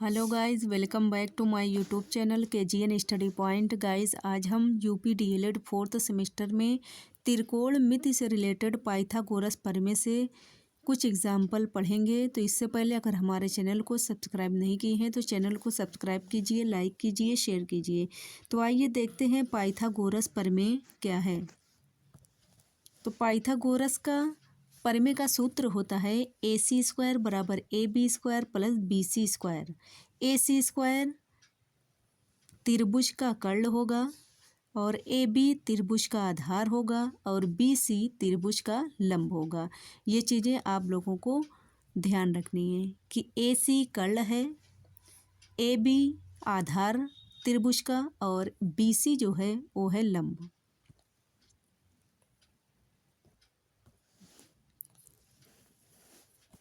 Hello guys, welcome back to my YouTube channel KGN study point. Guys, आज हम UP DLED 4th semester में त्रिकोणमिति से related Pythagoras प्रमेय से कुछ एग्जाम्पल पढ़ेंगे। तो इससे पहले अगर हमारे चैनल को सब्सक्राइब नहीं किए हैं तो चैनल को सब्सक्राइब कीजिए, लाइक कीजिए, शेयर कीजिए। तो आइए देखते हैं पाइथागोरस प्रमेय क्या है। तो पाइथागोरस का प्रमेय का सूत्र होता है AC² बराबर AB² प्लस BC²। AC² त्रिभुज का कर्ण होगा और AB त्रिभुज का आधार होगा और BC त्रिभुज का लंब होगा। ये चीज़ें आप लोगों को ध्यान रखनी है कि AC कर्ण है, AB आधार त्रिभुज का और BC जो है वो है लंब।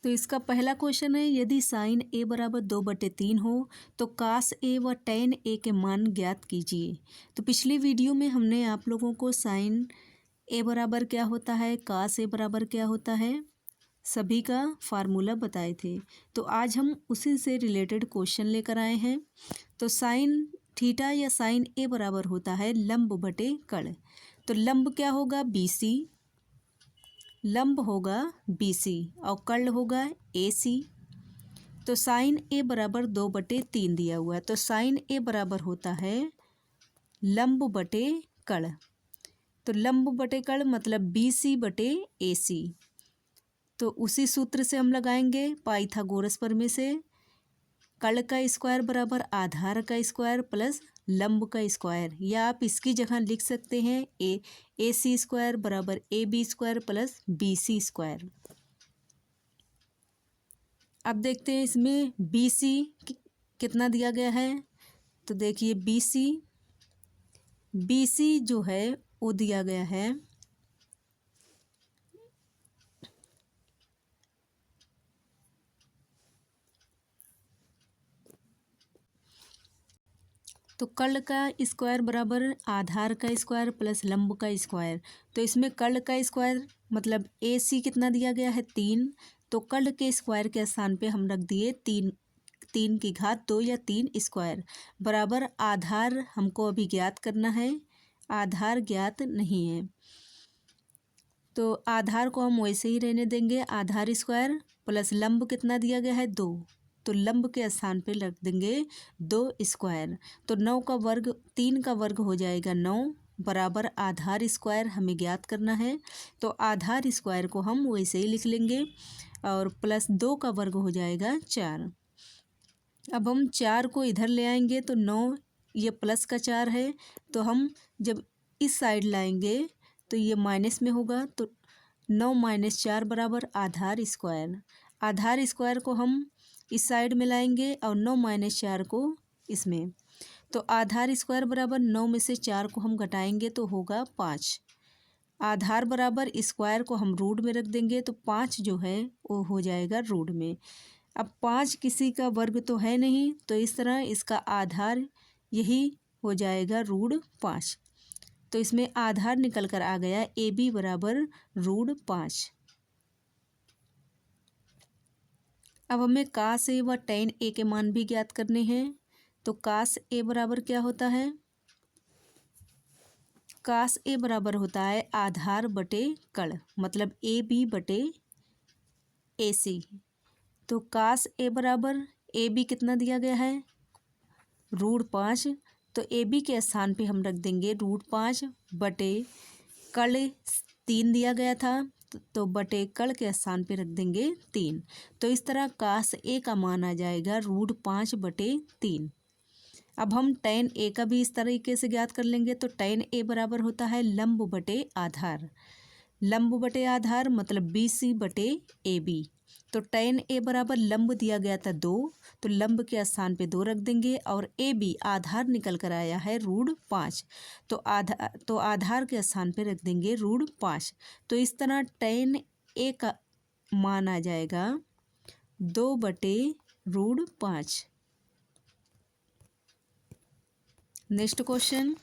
तो इसका पहला क्वेश्चन है, यदि साइन A बराबर 2/3 हो तो कास A व tan A के मान ज्ञात कीजिए। तो पिछली वीडियो में हमने आप लोगों को साइन A बराबर क्या होता है, कास A बराबर क्या होता है, सभी का फार्मूला बताए थे। तो आज हम उसी से रिलेटेड क्वेश्चन लेकर आए हैं। तो साइन थीटा या साइन A बराबर होता है लंब बटे कर्ण। तो लंब क्या होगा, BC, लंब होगा BC और कर्ण होगा AC। तो साइन A बराबर 2/3 दिया हुआ है। तो साइन A बराबर होता है लंब बटे कर्ण। तो लंब बटे कर्ण मतलब BC बटे AC। तो उसी सूत्र से हम लगाएंगे पाइथागोरस प्रमेय से। कर्ण का स्क्वायर बराबर आधार का स्क्वायर प्लस लंब का स्क्वायर, या आप इसकी जगह लिख सकते हैं AC² बराबर AB² प्लस BC²। अब देखते हैं इसमें BC कितना दिया गया है। तो देखिए BC जो है वो दिया गया है तो कर्ण का स्क्वायर बराबर आधार का स्क्वायर प्लस लंब का स्क्वायर। तो इसमें कर्ण का स्क्वायर मतलब AC कितना दिया गया है 3। तो कर्ण के स्क्वायर के स्थान पे हम रख दिए 3 की घात 2 या 3 स्क्वायर बराबर आधार हमको अभी ज्ञात करना है, आधार ज्ञात नहीं है। तो आधार को हम वैसे ही रहने देंगे, आधार स्क्वायर प्लस लंब कितना दिया गया है 2। तो लंब के स्थान पे रख देंगे 2 स्क्वायर। तो 9 का वर्ग 3 का वर्ग हो जाएगा 9 बराबर आधार स्क्वायर हमें ज्ञात करना है। तो आधार स्क्वायर को हम वैसे ही लिख लेंगे और प्लस 2 का वर्ग हो जाएगा 4। अब हम 4 को इधर ले आएंगे तो 9, ये प्लस का 4 है। तो हम जब इस साइड लाएंगे तो ये माइनस में होगा। तो 9 - 4 बराबर आधार स्क्वायर। आधार स्क्वायर को हम इस साइड में लाएंगे और 9 - 4 को इसमें। तो आधार स्क्वायर बराबर 9 में से 4 को हम घटाएंगे तो होगा 5। आधार बराबर स्क्वायर को हम रूट में रख देंगे तो 5 जो है वो हो जाएगा रूट में। अब 5 किसी का वर्ग तो है नहीं, तो इस तरह इसका आधार यही हो जाएगा रूट 5। तो इसमें आधार निकल कर आ गया AB बराबर रूट 5। अब हमें कास A व tan A के मान भी ज्ञात करने हैं। तो कास A बराबर क्या होता है, कास A बराबर होता है आधार बटे कर्ण मतलब AB बटे AC। तो कास A बराबर AB कितना दिया गया है रूट 5। तो AB के स्थान पे हम रख देंगे रूट 5 बटे कर्ण 3 दिया गया था, तो बटे कर्ण के स्थान पे रख देंगे 3। तो इस तरह कास A का मान आ जाएगा रूट 5 बटे 3। अब हम tan A का भी इस तरीके से ज्ञात कर लेंगे। तो tan A बराबर होता है लंब बटे आधार। लंब बटे आधार मतलब BC बटे AB। तो tan A बराबर लंब दिया गया था 2, तो लंब के स्थान पे 2 रख देंगे और AB आधार निकल कर आया है रूट 5। तो आधार के स्थान पे रख देंगे रूट 5। तो इस तरह tan A का मान आ जाएगा 2/रूट 5। नेक्स्ट क्वेश्चन,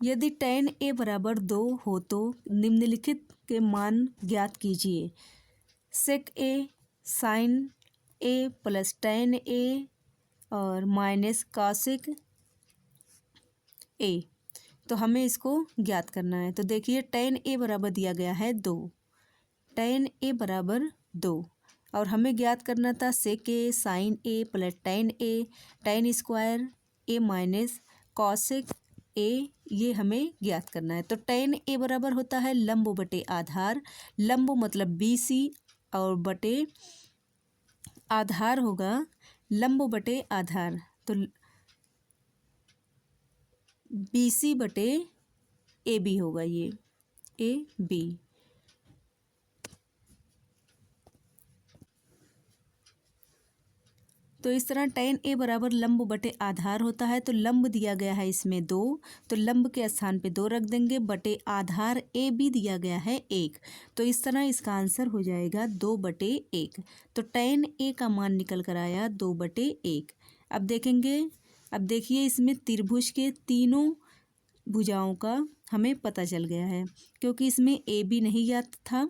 यदि tan A बराबर 2 हो तो निम्नलिखित के मान ज्ञात कीजिए। Sec A, sine A plus tan A और माइनस कॉसेक ए। तो हमें इसको ज्ञात करना है। तो देखिए tan ए बराबर दिया गया है 2, tan ए बराबर 2 और हमें ज्ञात करना था sec A sine A plus tan square A minus cosec A, ये हमें ज्ञात करना है। तो tan ए बराबर होता है लंब बटे आधार, लंब मतलब BC और बटे आधार होगा लंब बटे आधार, तो BC बटे AB होगा, ये AB। तो इस तरह tan ए बराबर लंब बटे आधार होता है। तो लंब दिया गया है इसमें 2, तो लंब के स्थान पे 2 रख देंगे, बटे आधार ए बी दिया गया है 1। तो इस तरह इसका आंसर हो जाएगा 2/1। तो tan ए का मान निकल कर आया 2/1। अब देखेंगे, अब देखिए इसमें त्रिभुज के तीनों भुजाओं का हमें पता चल गया है, क्योंकि इसमें ए बी नहीं ज्ञात था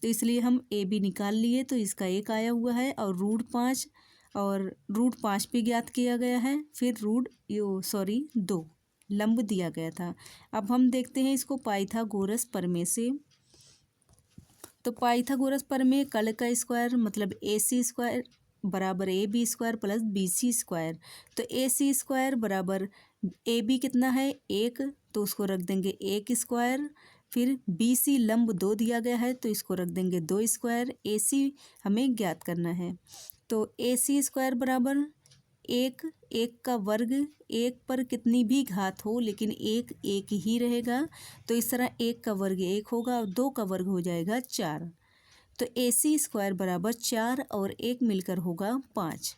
तो इसलिए हम ए बी निकाल लिए। तो इसका 1 आया हुआ है और √5 और √5 भी ज्ञात किया गया है, फिर 2 लंब दिया गया था। अब हम देखते हैं इसको पाइथागोरस प्रमेय से। तो पाइथागोरस प्रमेय कल का स्क्वायर मतलब AC स्क्वायर बराबर AB square plus BC square. तो AC स्क्वायर बराबर AB कितना है 1, तो उसको रख देंगे 1 स्क्वायर। फिर BC लंब 2 दिया गया है तो इसको रख देंगे 2 स्क्वायर। AC हमें ज्ञात करना है। तो AC स्क्वायर बराबर 1, 1 का वर्ग, 1 पर कितनी भी घात हो लेकिन 1 1 ही रहेगा। तो इस तरह 1 का वर्ग 1 होगा और 2 का वर्ग हो जाएगा 4। तो AC स्क्वायर बराबर 4 और 1 मिलकर होगा 5।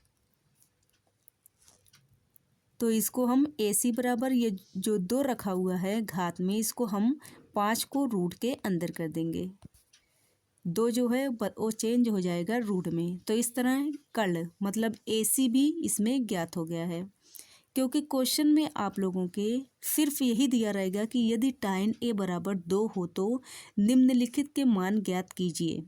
तो इसको हम AC बराबर ये जो 2 रखा हुआ है घात में, इसको हम 5 को रूट के अंदर कर देंगे। 2 जो है वो चेंज हो जाएगा रूट में। तो इस तरह कर्ण मतलब AC भी इसमें ज्ञात हो गया है, क्योंकि क्वेश्चन में आप लोगों के सिर्फ यही दिया रहेगा कि यदि tan ए बराबर 2 हो तो निम्नलिखित के मान ज्ञात कीजिए।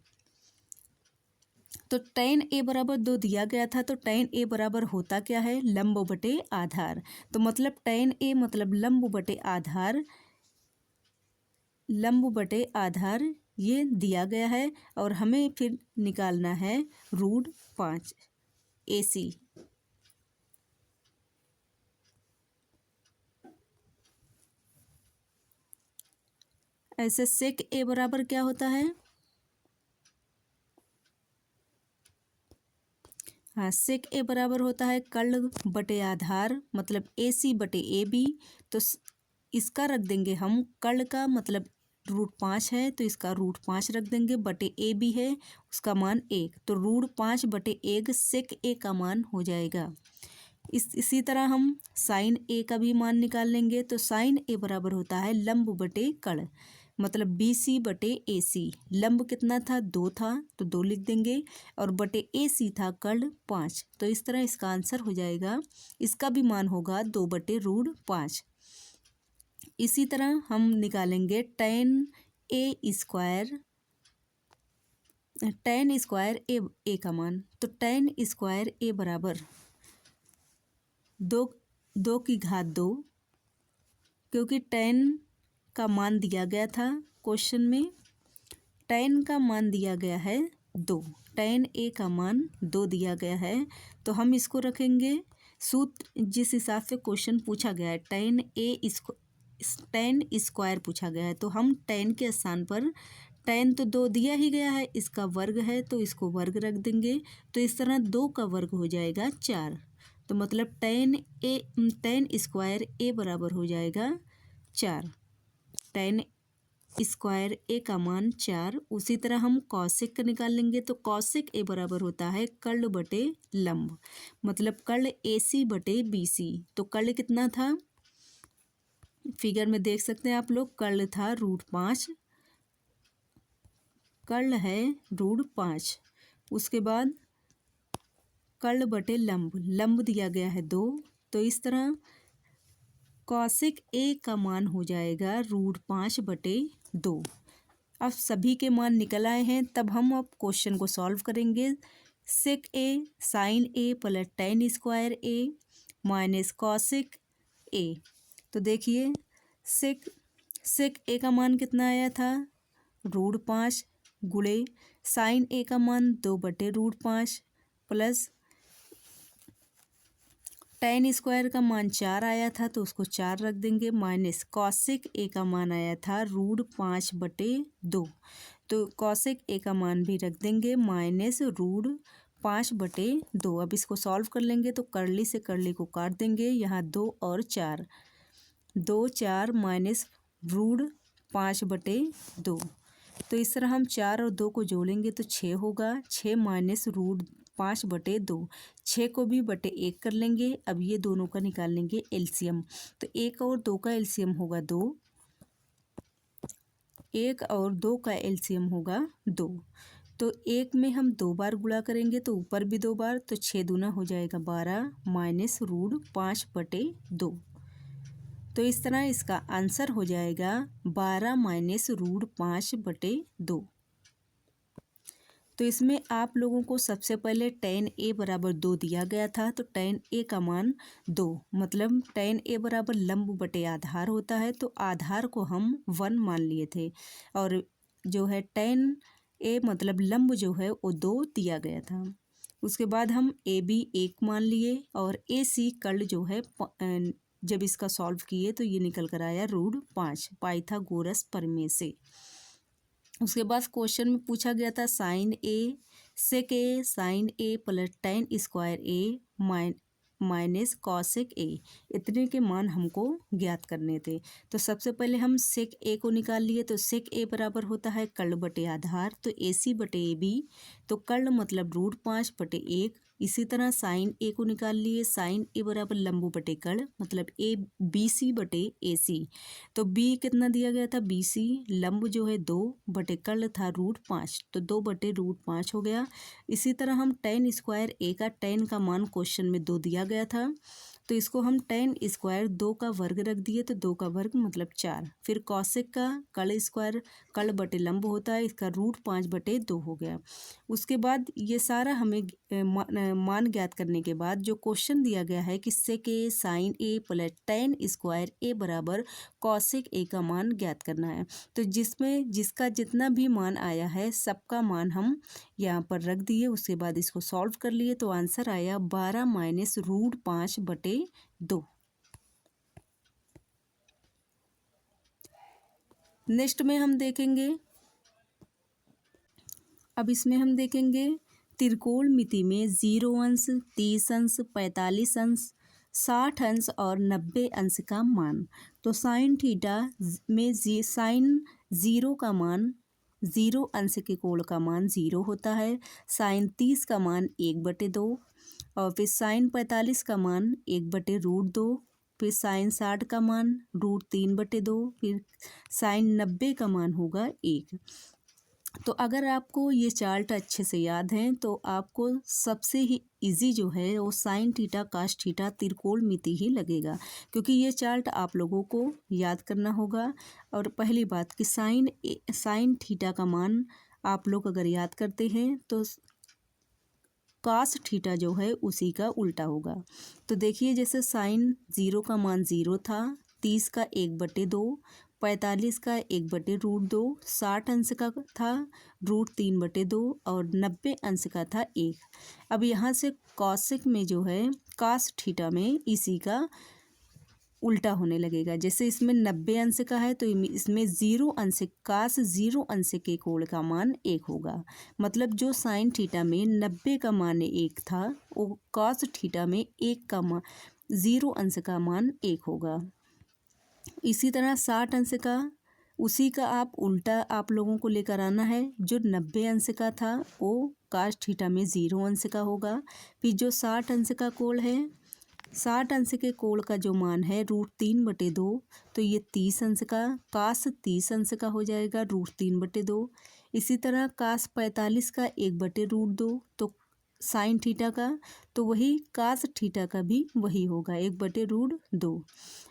तो tan ए बराबर 2 दिया गया था, तो tan ए बराबर होता क्या है लंब बटे आधार। तो मतलब tan ए मतलब लंब बटे आधार, लंब बटे आधार ये दिया गया है और हमें फिर निकालना है √5 AC। ऐसे सेक ए बराबर क्या होता है, हाँ सेक ए बराबर होता है कर्ण बटे आधार मतलब AC बटे AB। तो इसका रख देंगे हम, कर्ण का मतलब √5 है तो इसका √5 रख देंगे, बटे AB है उसका मान 1, तो √5/1 सेक ए का मान हो जाएगा। इसी तरह हम साइन ए का भी मान निकाल लेंगे। तो साइन ए बराबर होता है लंब बटे कर्ण मतलब BC बटे AC। लंब कितना था 2 था तो 2 लिख देंगे और बटे AC था कर्ण 5। तो इस तरह इसका आंसर हो जाएगा, इसका भी मान होगा 2/√5। इसी तरह हम निकालेंगे tan स्क्वायर ए का मान। तो tan स्क्वायर ए बराबर 2 की घात 2, क्योंकि tan का मान दिया गया था क्वेश्चन में, tan का मान दिया गया है 2, tan ए का मान 2 दिया गया है। तो हम इसको रखेंगे सूत्र जिस हिसाब से क्वेश्चन पूछा गया है, tan स्क्वायर पूछा गया है, तो हम tan के स्थान पर tan तो 2 दिया ही गया है, इसका वर्ग है तो इसको वर्ग रख देंगे। तो इस तरह 2 का वर्ग हो जाएगा 4। तो मतलब tan स्क्वायर ए बराबर हो जाएगा 4। tan स्क्वायर ए का मान 4। उसी तरह हम कौशिक का निकाल लेंगे। तो कौशिक ए बराबर होता है कर्ण बटे लंब मतलब कर्ण AC बटे BC। तो कर्ण कितना था फिगर में देख सकते हैं आप लोग, कर्ण था √5, कर्ण है √5। उसके बाद कर्ण बटे लंब, लंब दिया गया है 2। तो इस तरह कौशिक ए का मान हो जाएगा √5/2। अब सभी के मान निकल आए हैं, तब हम अब क्वेश्चन को सॉल्व करेंगे। सेक A sine A plus tan square A minus cosec ए। तो देखिए सेक सेक ए का मान कितना आया था, √5 गुणे साइन ए का मान 2/√5 प्लस टेन स्क्वायर का मान 4 आया था तो उसको 4 रख देंगे, माइनस कॉसिक ए का मान आया था √5/2 तो कॉसिक ए का मान भी रख देंगे माइनस √5/2। अब इसको सॉल्व कर लेंगे तो करली से करली को काट देंगे, यहाँ 2 और 4, 2 4 माइनस √5/2। तो इस तरह हम 4 और 2 को जोड़ेंगे तो 6 होगा, 6 माइनस √5/2, 6 को भी बटे 1 कर लेंगे। अब ये दोनों का निकाल लेंगे एलसीएम, तो 1 और 2 का एलसीएम होगा 2, 1 और 2 का एलसीएम होगा 2। तो 1 में हम 2 बार गुणा करेंगे तो ऊपर भी 2 बार, तो 6 दूना हो जाएगा 12 माइनस √5/2। तो इस तरह इसका आंसर हो जाएगा 12 माइनस √5/2। तो इसमें आप लोगों को सबसे पहले tan a बराबर 2 दिया गया था, तो tan a का मान 2, मतलब tan a बराबर लंब बटे आधार होता है, तो आधार को हम 1 मान लिए थे, और जो है tan a मतलब लंब जो है वो 2 दिया गया था। उसके बाद हम ए बी 1 मान लिए और ए सी कर्ण जो है जब इसका सॉल्व किए तो ये निकल कर आया √5 पाइथागोरस प्रमेय से। उसके बाद क्वेश्चन में पूछा गया था sine A sec A sine A plus tan square A minus cosec A, इतने के मान हमको ज्ञात करने थे। तो सबसे पहले हम सेक ए को निकाल लिए, तो सेक ए बराबर होता है कर्ण बटे आधार, तो ए सी बटे ए बी, तो कर्ण मतलब √5/1। इसी तरह साइन ए को निकाल लिए, साइन ए बराबर लंब बटे कर्ण मतलब ए बी सी बटे ए सी, तो बी कितना दिया गया था बी सी, लंब जो है 2 बटे कर्ण था √5, तो 2/√5 हो गया। इसी तरह हम टेन स्क्वायर ए का टेन का मान क्वेश्चन में 2 दिया गया था, तो इसको हम टेन स्क्वायर 2 का वर्ग रख दिए, तो 2 का वर्ग मतलब 4। फिर कॉसेक का कर्ण स्क्वायर कर्ण बटे लंब होता है, इसका √5/2 हो गया। उसके बाद ये सारा हमें मान ज्ञात करने के बाद जो क्वेश्चन दिया गया है कि सेक A sine A plus tan square ए बराबर कॉसेक ए का मान ज्ञात करना है, तो जिसमें जिसका जितना भी मान आया है सबका मान हम यहाँ पर रख दिए। उसके बाद इसको सॉल्व कर लिए तो आंसर आया 12 माइनस √5/2। नेक्स्ट में हम देखेंगे, अब इसमें हम देखेंगे त्रिकोणमिति में 0 अंश 30 अंश 45 अंश 60 अंश और 90 अंश का मान। तो साइन थीटा में साइन 0 का मान 0 अंश के कोण का मान 0 होता है, साइन 30 का मान 1/2 और फिर साइन 45 का मान 1/√2, फिर साइन 60 का मान √3/2, फिर साइन 90 का मान होगा 1। तो अगर आपको ये चार्ट अच्छे से याद हैं तो आपको सबसे ही इजी जो है वो साइन थीटा कास थीटा त्रिकोणमिति ही लगेगा, क्योंकि ये चार्ट आप लोगों को याद करना होगा। और पहली बात कि साइन थीटा का मान आप लोग अगर याद करते हैं तो कास थीटा जो है उसी का उल्टा होगा। तो देखिए जैसे साइन 0 का मान 0 था, 30 का 1/2, 45 का 1/√2, 60 अंश का था √3/2 और 90 अंश का था 1। अब यहाँ से कॉसेक में जो है कास थीटा में इसी का उल्टा होने लगेगा। जैसे इसमें 90 अंश का है तो इसमें 0 अंश कास 0 अंश के कोण का मान 1 होगा, मतलब जो साइन थीटा में 90 का मान 1 था वो कास थीटा में 1 का मान 0 अंश का मान 1 होगा। इसी तरह 60 अंश का उसी का आप उल्टा आप लोगों को लेकर आना है, जो 90 अंश का था वो कास थीटा में 0 अंश का होगा। फिर जो 60 अंश का कोण है 60 अंश के कोण का जो मान है √3/2, तो ये 30 अंश का कास 30 अंश का हो जाएगा √3/2। इसी तरह कास 45 का 1/√2 तो साइन थीटा का, तो वही कास थीटा का भी वही होगा 1/√2।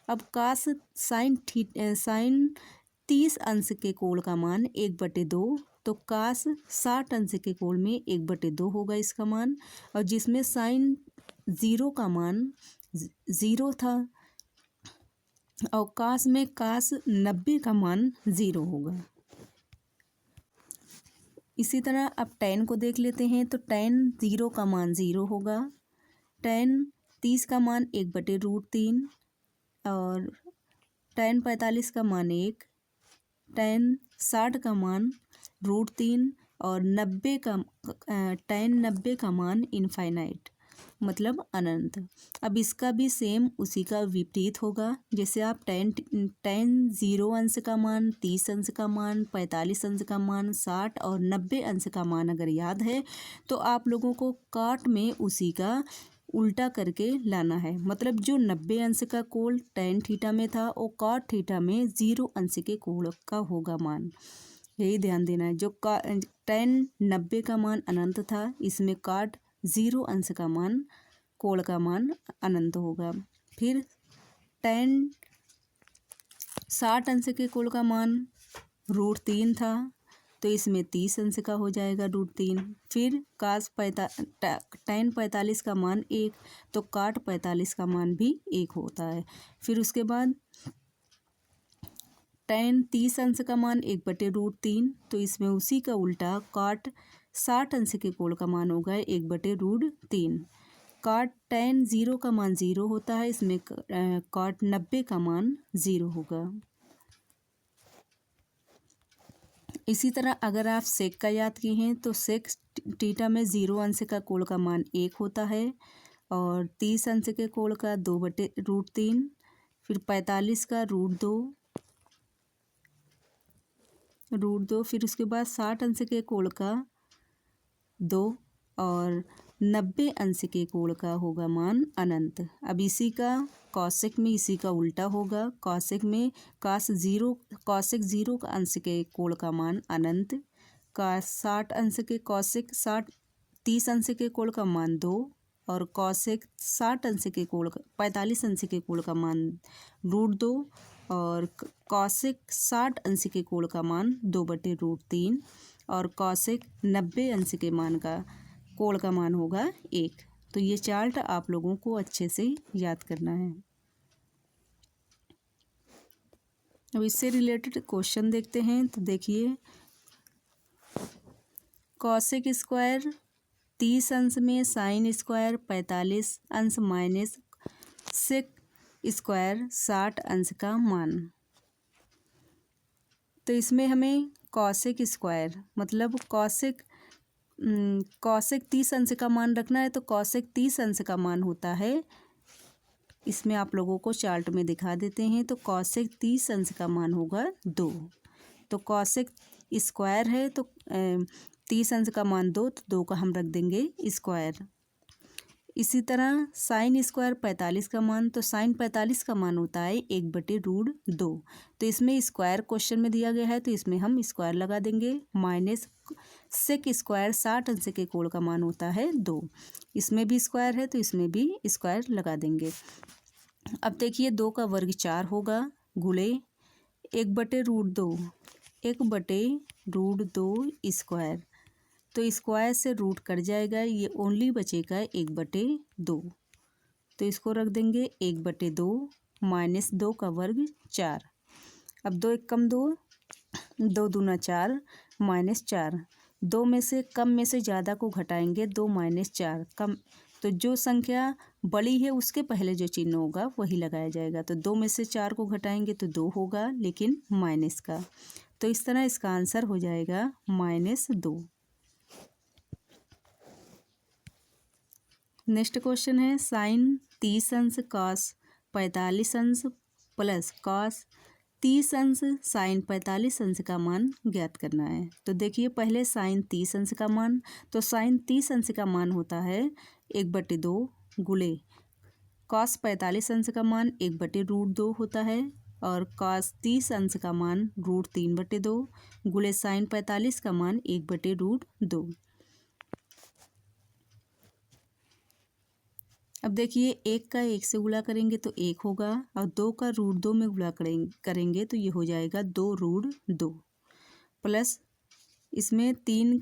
अब साइन 30 अंश के कोण का मान 1/2 तो कास 60 अंश के कोण में 1/2 होगा इसका मान। और जिसमें साइन 0 का मान 0 था और कास में कास 90 का मान 0 होगा। इसी तरह अब tan को देख लेते हैं। तो tan 0 का मान 0 होगा, tan 30 का मान 1/√3 और tan 45 का मान 1, tan 60 का मान √3 और tan 90 का मान इनफाइनाइट मतलब अनंत। अब इसका भी सेम उसी का विपरीत होगा। जैसे आप tan 0 अंश का मान, 30 अंश का मान, 45 अंश का मान, 60 और 90 अंश का मान अगर याद है तो आप लोगों को काट में उसी का उल्टा करके लाना है। मतलब जो 90 अंश का कोण tan थीटा में था वो cot थीटा में 0 अंश के कोण का होगा मान। यही ध्यान देना है। जो tan 90 का मान अनंत था, इसमें cot 0 अंश का मान कोण का मान अनंत होगा। फिर tan 60 अंश के कोण का मान √3 था, तो इसमें 30 अंश का हो जाएगा √3। फिर tan 45 का मान 1, तो cot 45 का मान भी 1 होता है। फिर उसके बाद tan 30 अंश का मान 1/√3, तो इसमें उसी का उल्टा cot 60 अंश के कोण का मान होगा 1/√3। cot tan 0 का मान 0 होता है, इसमें cot 90 का मान 0 होगा। इसी तरह अगर आप सेक का याद किए हैं तो सेक थीटा में 0 अंश का कोण का मान 1 होता है और 30 अंश के कोण का 2/√3, फिर 45 का √2, फिर उसके बाद 60 अंश के कोण का 2 और 90 अंश के कोण का होगा मान अनंत। अब इसी का कौशिक में इसी का उल्टा होगा। कौशिक में कौशिक 0 का अंश के कोण का मान अनंत, का 60 अंश के कौशिक 30 अंश के कोण का मान 2 और कौशिक 60 अंश के कोण का 45 अंश के कोण का मान √2 और कौशिक 60 अंश के कोण का मान 2/√3 और कौशिक 90 अंश के मान का कोण का मान होगा 1। तो ये चार्ट आप लोगों को अच्छे से याद करना है। अब इससे रिलेटेड क्वेश्चन देखते हैं। तो देखिए, कौशिक स्क्वायर 30 अंश में साइन स्क्वायर 45 अंश माइनस सेक स्क्वायर 60 अंश का मान। तो इसमें हमें कौशिक स्क्वायर मतलब कौशिक 30 अंश का मान रखना है। तो कौशिक 30 अंश का मान होता है, इसमें आप लोगों को चार्ट में दिखा देते हैं। तो कौशिक 30 अंश का मान होगा 2। तो कौशिक स्क्वायर है तो 30 अंश का मान 2, तो 2 का हम रख देंगे स्क्वायर। इसी तरह साइन स्क्वायर 45 का मान, तो साइन 45 का मान होता है 1/√2। तो इसमें स्क्वायर क्वेश्चन में दिया गया है तो इसमें हम स्क्वायर लगा देंगे। माइनस सेक स्क्वायर 60 अंश के कोण का मान होता है 2, इसमें भी स्क्वायर है तो इसमें भी स्क्वायर लगा देंगे। अब देखिए 2 का वर्ग 4 होगा गुणे 1/√2 स्क्वायर। तो स्क्वायर से रूट कट जाएगा, ये ओनली बचेगा 1/2। तो इसको रख देंगे 1/2 माइनस 2 का वर्ग 4। अब 2 एक कम 2, 2 दूना 4 माइनस 4। 2 में से कम में से ज़्यादा को घटाएंगे, 2 माइनस 4 कम, तो जो संख्या बड़ी है उसके पहले जो चिन्ह होगा वही लगाया जाएगा। तो 2 में से 4 को घटाएंगे तो 2 होगा, लेकिन माइनस का। तो इस तरह इसका आंसर हो जाएगा -2। नेक्स्ट क्वेश्चन है साइन 30 अंश कॉस 45 अंश प्लस कॉस 30 अंश साइन 45 अंश का मान ज्ञात करना है। तो देखिए पहले साइन 30 अंश का मान, तो साइन 30 अंश का मान होता है 1/2 गुणे कॉस 45 अंश का मान 1/√2 होता है और कॉस 30 अंश का मान √3/2 गुणे साइन 45 का मान 1/√2। अब देखिए 1 का 1 से गुणा करेंगे तो 1 होगा और 2 का √2 में गुणा करेंगे तो ये हो जाएगा 2√2 प्लस इसमें 3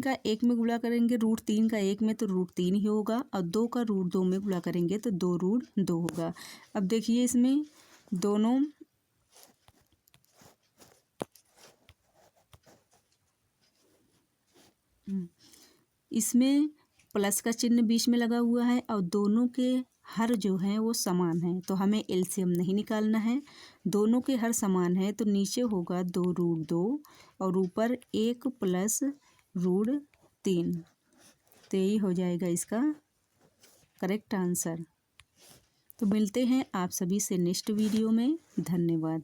का 1 में गुणा करेंगे, √3 का 1 में तो √3 ही होगा, और 2 का √2 में गुणा करेंगे तो 2√2 होगा। अब देखिए इसमें दोनों इसमें प्लस का चिन्ह बीच में लगा हुआ है और दोनों के हर जो हैं वो समान हैं, तो हमें एलसीएम नहीं निकालना है। दोनों के हर समान है तो नीचे होगा 2√2 और ऊपर 1 प्लस √3, तो यही हो जाएगा इसका करेक्ट आंसर। तो मिलते हैं आप सभी से नेक्स्ट वीडियो में। धन्यवाद।